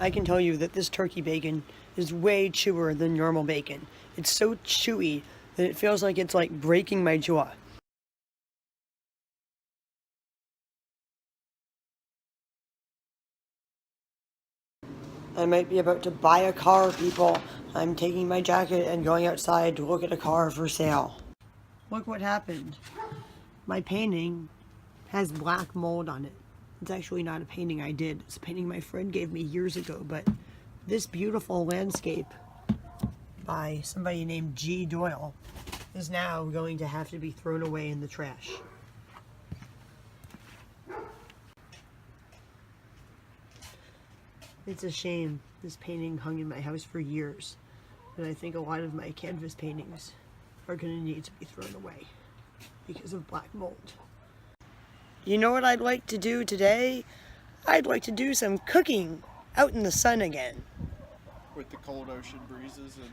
I can tell you that this turkey bacon is way chewer than normal bacon. It's so chewy that it feels like it's like breaking my jaw. I might be about to buy a car, people. I'm taking my jacket and going outside to look at a car for sale. Look what happened. My painting has black mold on it. It's actually not a painting I did. It's a painting my friend gave me years ago, but this beautiful landscape by somebody named G. Doyle is now going to have to be thrown away in the trash. It's a shame. This painting hung in my house for years, and I think a lot of my canvas paintings are going to need to be thrown away because of black mold. You know what I'd like to do today? I'd like to do some cooking out in the sun again. With the cold ocean breezes and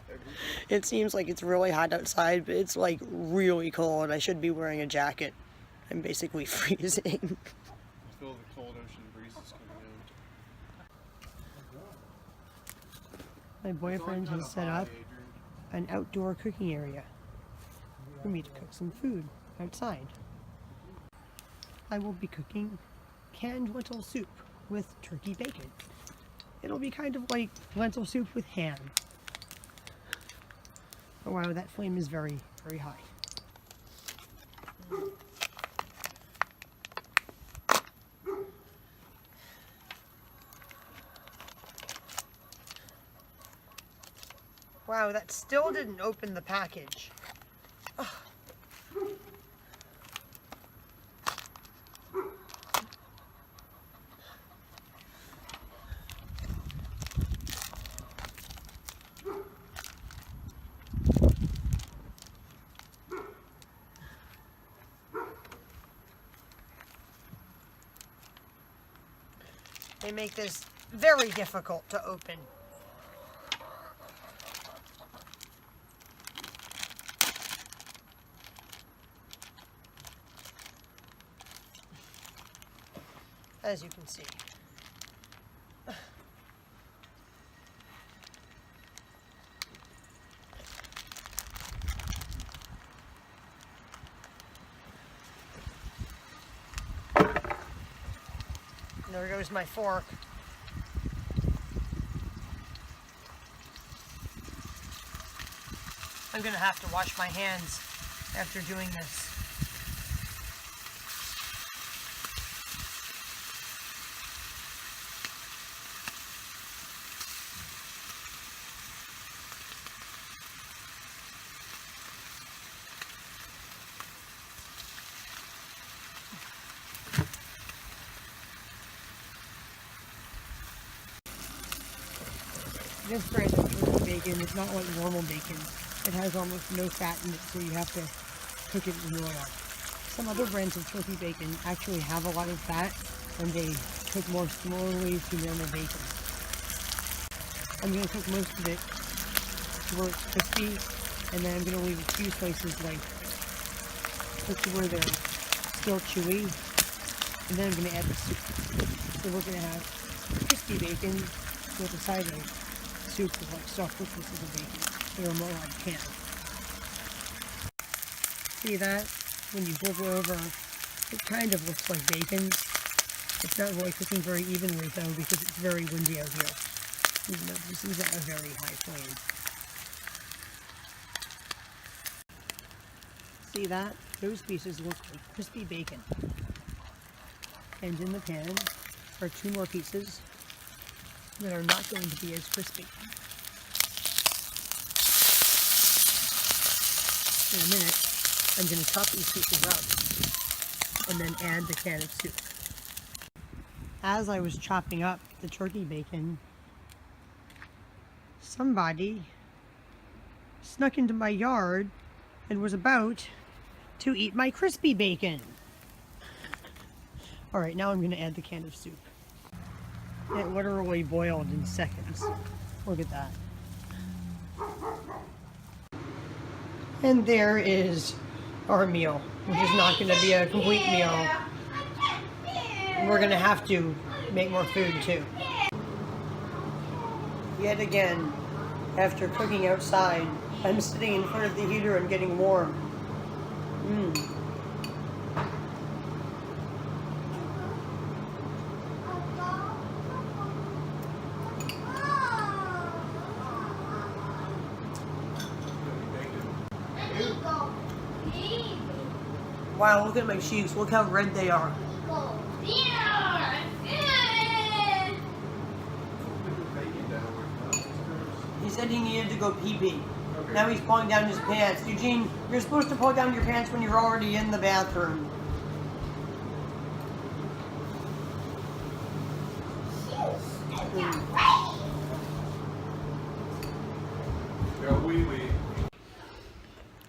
everything. It seems like it's really hot outside, but it's like really cold. I should be wearing a jacket. I'm basically freezing. I feel the cold ocean breezes coming in. My boyfriend has set up an outdoor cooking area for me to cook some food outside. I will be cooking canned lentil soup with turkey bacon. It'll be kind of like lentil soup with ham. Oh wow, that flame is very, very high. Wow, that still didn't open the package. Ugh. They make this very difficult to open. As you can see. There goes my fork. I'm going to have to wash my hands after doing this. This brand of turkey bacon is not like normal bacon. It has almost no fat in it, so you have to cook it in oil. Some other brands of turkey bacon actually have a lot of fat, and they cook more slowly to normal bacon. I'm going to cook most of it to where it's crispy, and then I'm going to leave a few slices like cook to where they're still chewy, and then I'm going to add the soup. So we're going to have crispy bacon with a side of soup with like soft pieces of bacon. They're more like ham. See that? When you flip it over, it kind of looks like bacon. It's not really cooking very evenly though because it's very windy out here. Even though this is at a very high flame. See that? Those pieces look like crispy bacon. And in the pan are two more pieces that are not going to be as crispy. In a minute, I'm going to chop these pieces up and then add the can of soup. As I was chopping up the turkey bacon, somebody snuck into my yard and was about to eat my crispy bacon. Alright, now I'm going to add the can of soup. It literally boiled in seconds. Look at that. And there is our meal, which is not going to be a complete meal. We're going to have to make more food too. Yet again, after cooking outside, I'm sitting in front of the heater and getting warm. Wow, look at my cheeks. Look how red they are. He said he needed to go pee-pee. Okay. Now he's pulling down his pants. Eugene, you're supposed to pull down your pants when you're already in the bathroom.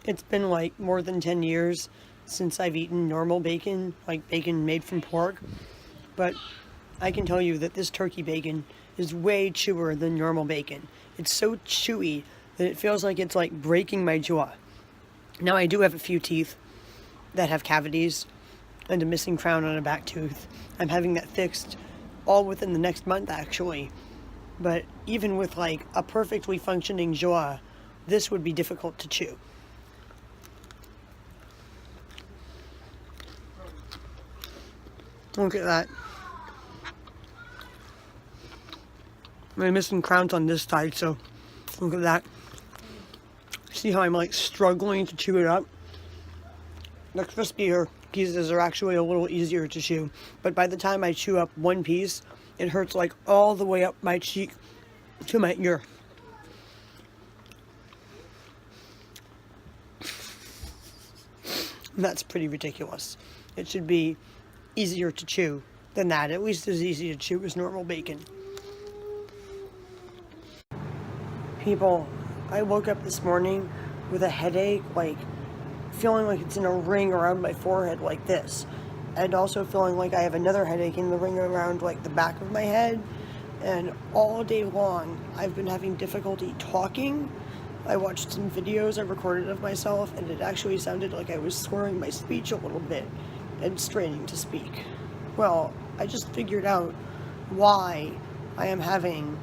It's been like more than 10 years since I've eaten normal bacon, like bacon made from pork. But I can tell you that this turkey bacon is way chewer than normal bacon. It's so chewy that it feels like it's like breaking my jaw. Now I do have a few teeth that have cavities and a missing crown on a back tooth. I'm having that fixed all within the next month actually. But even with like a perfectly functioning jaw, this would be difficult to chew. Look at that. I'm missing crowns on this side, so look at that. See how I'm like struggling to chew it up? The crispier pieces are actually a little easier to chew, but by the time I chew up one piece, it hurts like all the way up my cheek to my ear. That's pretty ridiculous. It should be easier to chew than that. At least as easy to chew as normal bacon. People, I woke up this morning with a headache, like feeling like it's in a ring around my forehead like this, and also feeling like I have another headache in the ring around like the back of my head. And all day long I've been having difficulty talking. I watched some videos I recorded of myself, and it actually sounded like I was slurring my speech a little bit and straining to speak. Well, I just figured out why I am having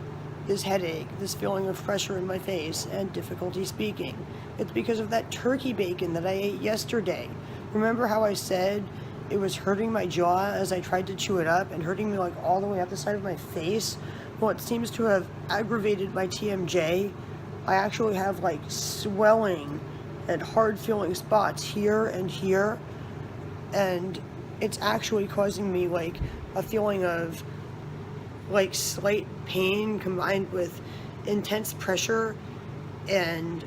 this headache, this feeling of pressure in my face, and difficulty speaking. It's because of that turkey bacon that I ate yesterday. Remember how I said it was hurting my jaw as I tried to chew it up and hurting me like all the way up the side of my face? Well, it seems to have aggravated my TMJ. I actually have like swelling and hard feeling spots here and here, and it's actually causing me like a feeling of like slight pain combined with intense pressure and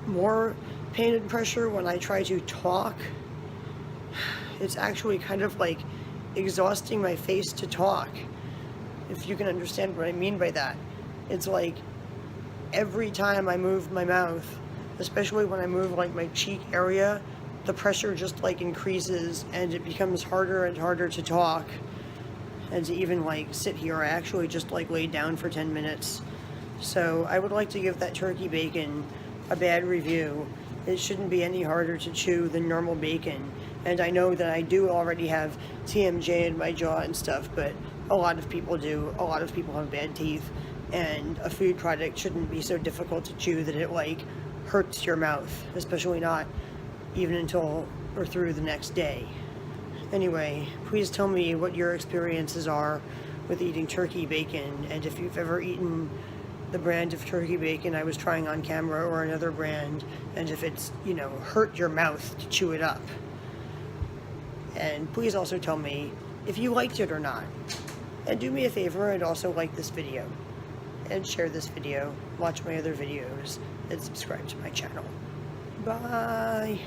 more pain and pressure when I try to talk. It's actually kind of like exhausting my face to talk, if you can understand what I mean by that. It's like every time I move my mouth, especially when I move like my cheek area, the pressure just like increases and it becomes harder and harder to talk and to even like sit here. I actually just like laid down for 10 minutes. So I would like to give that turkey bacon a bad review. It shouldn't be any harder to chew than normal bacon. And I know that I do already have TMJ in my jaw and stuff, but a lot of people do. A lot of people have bad teeth, and a food product shouldn't be so difficult to chew that it like hurts your mouth, especially not even until or through the next day. Anyway, please tell me what your experiences are with eating turkey bacon, and if you've ever eaten the brand of turkey bacon I was trying on camera or another brand, and if it's, you know, hurt your mouth to chew it up. And please also tell me if you liked it or not. And do me a favor and also like this video, and share this video, watch my other videos, and subscribe to my channel. Bye!